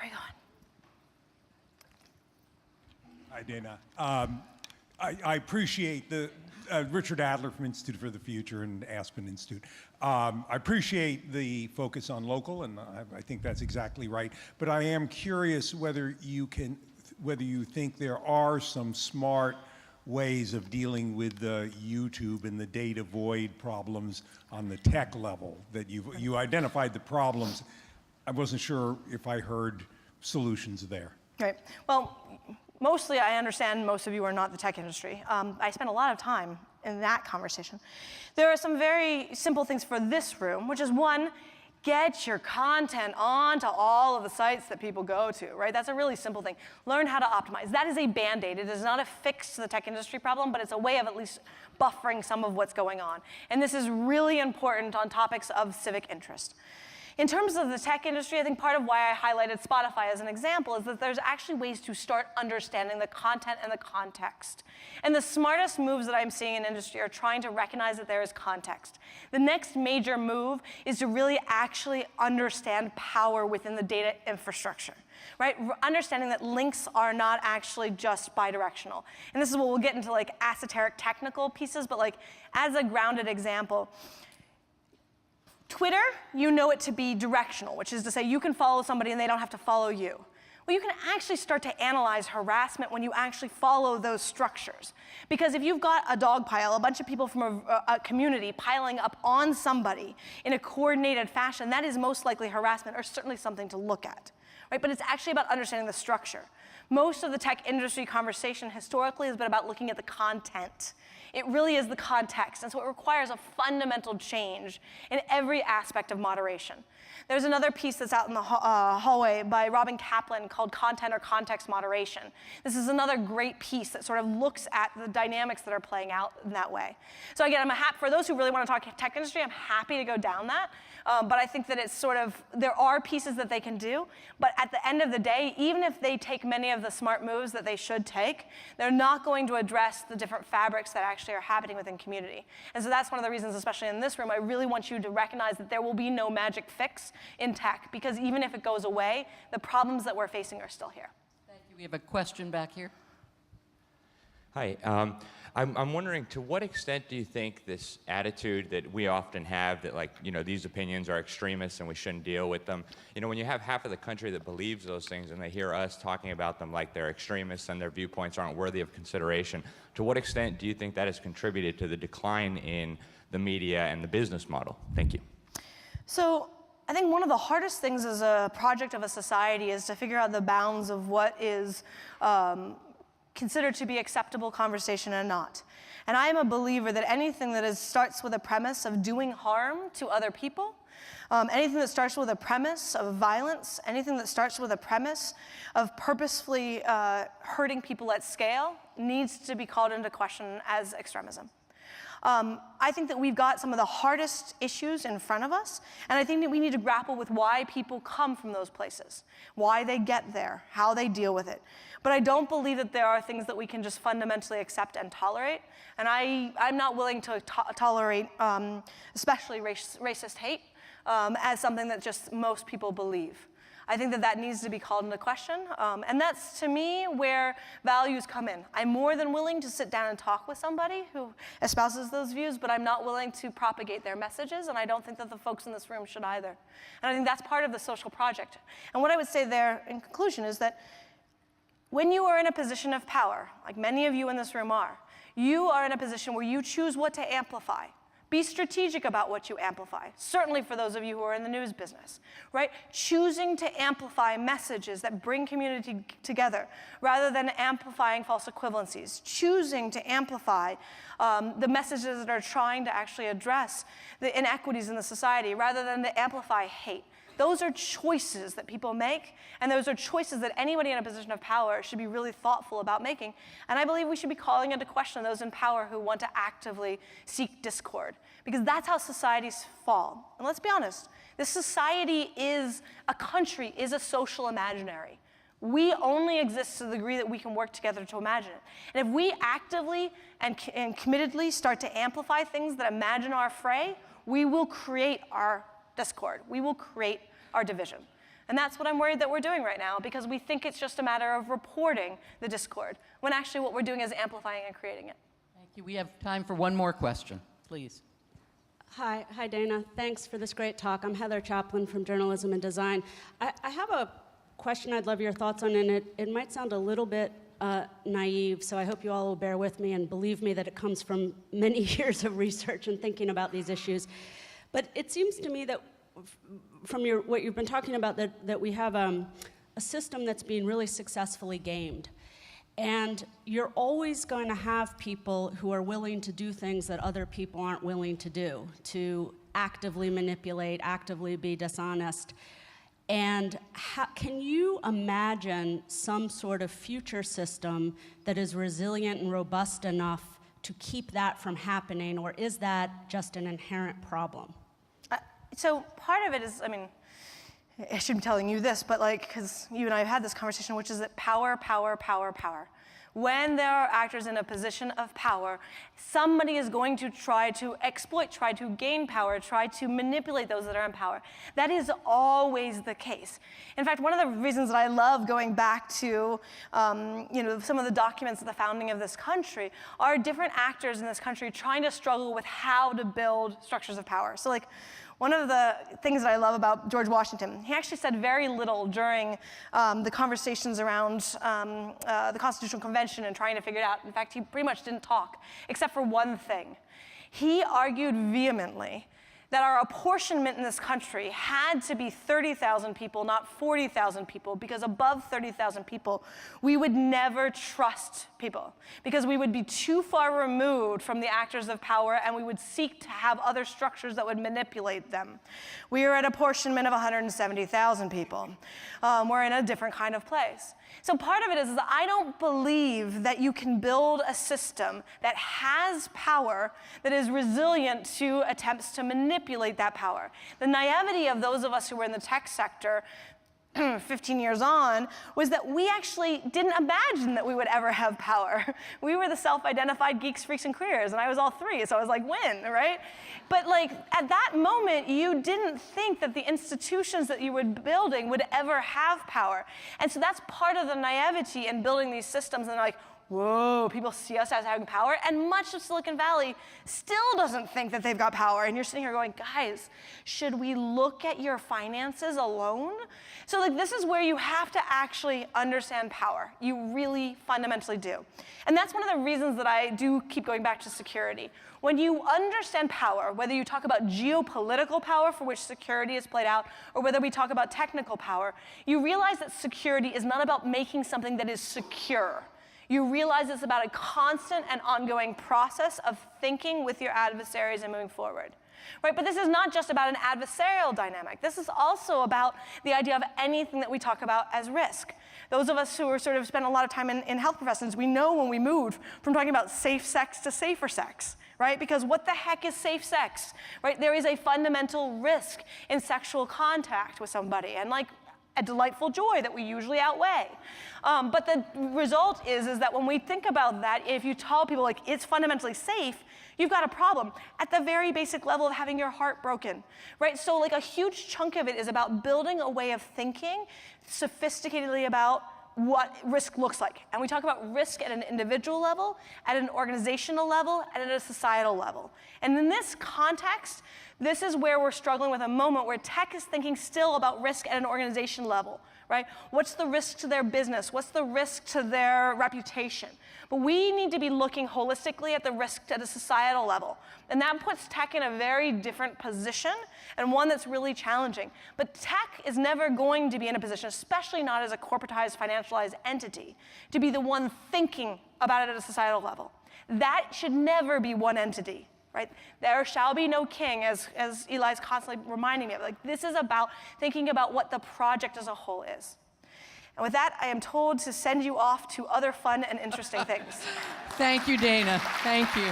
we going? Hi, Danah. I appreciate the Richard Adler from Institute for the Future and Aspen Institute. I appreciate the focus on local, and I think that's exactly right. But I am curious whether you think there are some smart ways of dealing with the YouTube and the data void problems on the tech level. That you identified the problems. I wasn't sure if I heard solutions there. Right. Well, mostly I understand most of you are not the tech industry. I spent a lot of time in that conversation. There are some very simple things for this room, which is one, get your content onto all of the sites that people go to, right? That's a really simple thing. Learn how to optimize. That is a Band-Aid. It is not a fix to the tech industry problem, but it's a way of at least buffering some of what's going on. And this is really important on topics of civic interest. In terms of the tech industry, I think part of why I highlighted Spotify as an example is that there's actually ways to start understanding the content and the context. And the smartest moves that I'm seeing in industry are trying to recognize that there is context. The next major move is to really actually understand power within the data infrastructure, right? Understanding that links are not actually just bidirectional. And this is what we'll get into like esoteric technical pieces, but like as a grounded example, Twitter, you know it to be directional, which is to say you can follow somebody and they don't have to follow you. Well, you can actually start to analyze harassment when you actually follow those structures. Because if you've got a dog pile, a bunch of people from a community piling up on somebody in a coordinated fashion, that is most likely harassment or certainly something to look at, right? But it's actually about understanding the structure. Most of the tech industry conversation historically has been about looking at the content. It really is the context, and so it requires a fundamental change in every aspect of moderation. There's another piece that's out in the hallway by Robin Kaplan called Content or Context Moderation. This is another great piece that sort of looks at the dynamics that are playing out in that way. So again, for those who really want to talk tech industry, I'm happy to go down that. But I think that it's sort of, there are pieces that they can do, but at the end of the day, even if they take many of the smart moves that they should take, they're not going to address the different fabrics that actually are happening within community. And so that's one of the reasons, especially in this room, I really want you to recognize that there will be no magic fix in tech, because even if it goes away, the problems that we're facing are still here. Thank you. We have a question back here. Hi. I'm wondering, to what extent do you think this attitude that we often have that, like, these opinions are extremists and we shouldn't deal with them, when you have half of the country that believes those things and they hear us talking about them like they're extremists and their viewpoints aren't worthy of consideration, to what extent do you think that has contributed to the decline in the media and the business model? Thank you. So I think one of the hardest things as a project of a society is to figure out the bounds of what is considered to be acceptable conversation and not. And I am a believer that anything that starts with a premise of doing harm to other people, anything that starts with a premise of violence, anything that starts with a premise of purposefully hurting people at scale needs to be called into question as extremism. I think that we've got some of the hardest issues in front of us, and I think that we need to grapple with why people come from those places, why they get there, how they deal with it. But I don't believe that there are things that we can just fundamentally accept and tolerate, and I'm not willing to tolerate especially racist hate as something that just most people believe. I think that that needs to be called into question, and that's, to me, where values come in. I'm more than willing to sit down and talk with somebody who espouses those views, but I'm not willing to propagate their messages, and I don't think that the folks in this room should either. And I think that's part of the social project. And what I would say there, in conclusion, is that when you are in a position of power, like many of you in this room are, you are in a position where you choose what to amplify. Be strategic about what you amplify, certainly for those of you who are in the news business, right? Choosing to amplify messages that bring community together rather than amplifying false equivalencies. Choosing to amplify the messages that are trying to actually address the inequities in the society rather than to amplify hate. Those are choices that people make, and those are choices that anybody in a position of power should be really thoughtful about making. And I believe we should be calling into question those in power who want to actively seek discord, because that's how societies fall. And let's be honest, this society is, a country is a social imaginary. We only exist to the degree that we can work together to imagine it. And if we actively and committedly start to amplify things that imagine our fray, we will create our discord. We will create our division. And that's what I'm worried that we're doing right now, because we think it's just a matter of reporting the discord, when actually what we're doing is amplifying and creating it. Thank you. We have time for one more question, please. Hi, Danah. Thanks for this great talk. I'm Heather Chaplin from Journalism and Design. I have a question I'd love your thoughts on, and it might sound a little bit naive, so I hope you all will bear with me and believe me that it comes from many years of research and thinking about these issues. But it seems to me that from what you've been talking about, that we have a system that's being really successfully gamed. And you're always going to have people who are willing to do things that other people aren't willing to do, to actively manipulate, actively be dishonest. And can you imagine some sort of future system that is resilient and robust enough to keep that from happening, or is that just an inherent problem? So part of it is, I mean, I shouldn't be telling you this, but like, because you and I have had this conversation, which is that power, power, power, power. When there are actors in a position of power, somebody is going to try to exploit, try to gain power, try to manipulate those that are in power. That is always the case. In fact, one of the reasons that I love going back to some of the documents of the founding of this country are different actors in this country trying to struggle with how to build structures of power. So like, one of the things that I love about George Washington, he actually said very little during the conversations around the Constitutional Convention and trying to figure it out. In fact, he pretty much didn't talk, except for one thing. He argued vehemently that our apportionment in this country had to be 30,000 people, not 40,000 people, because above 30,000 people, we would never trust people, because we would be too far removed from the actors of power, and we would seek to have other structures that would manipulate them. We are at apportionment of 170,000 people. We're in a different kind of place. So part of it is that I don't believe that you can build a system that has power that is resilient to attempts to manipulate that power. The naivety of those of us who were in the tech sector 15 years on was that we actually didn't imagine that we would ever have power. We were the self-identified geeks, freaks, and queers, and I was all three, so I was like, win, right? But like, at that moment, you didn't think that the institutions that you were building would ever have power. And so that's part of the naivety in building these systems, and like, whoa, people see us as having power, and much of Silicon Valley still doesn't think that they've got power. And you're sitting here going, guys, should we look at your finances alone? So like, this is where you have to actually understand power. You really fundamentally do. And that's one of the reasons that I do keep going back to security. When you understand power, whether you talk about geopolitical power for which security is played out, or whether we talk about technical power, you realize that security is not about making something that is secure. You realize it's about a constant and ongoing process of thinking with your adversaries and moving forward. Right? But this is not just about an adversarial dynamic. This is also about the idea of anything that we talk about as risk. Those of us who are sort of spent a lot of time in health professions, we know when we moved from talking about safe sex to safer sex, right? Because what the heck is safe sex, right? There is a fundamental risk in sexual contact with somebody, and like a delightful joy that we usually outweigh. But the result is that when we think about that, if you tell people like it's fundamentally safe, you've got a problem at the very basic level of having your heart broken, right? So like a huge chunk of it is about building a way of thinking sophisticatedly about what risk looks like. And we talk about risk at an individual level, at an organizational level, and at a societal level. And in this context, this is where we're struggling with a moment where tech is thinking still about risk at an organization level, right? What's the risk to their business? What's the risk to their reputation? But we need to be looking holistically at the risk at a societal level. And that puts tech in a very different position, and one that's really challenging. But tech is never going to be in a position, especially not as a corporatized, financialized entity, to be the one thinking about it at a societal level. That should never be one entity. Right? There shall be no king, as Eli's constantly reminding me of. Like, this is about thinking about what the project as a whole is. And with that, I am told to send you off to other fun and interesting things. Thank you, Danah. Thank you.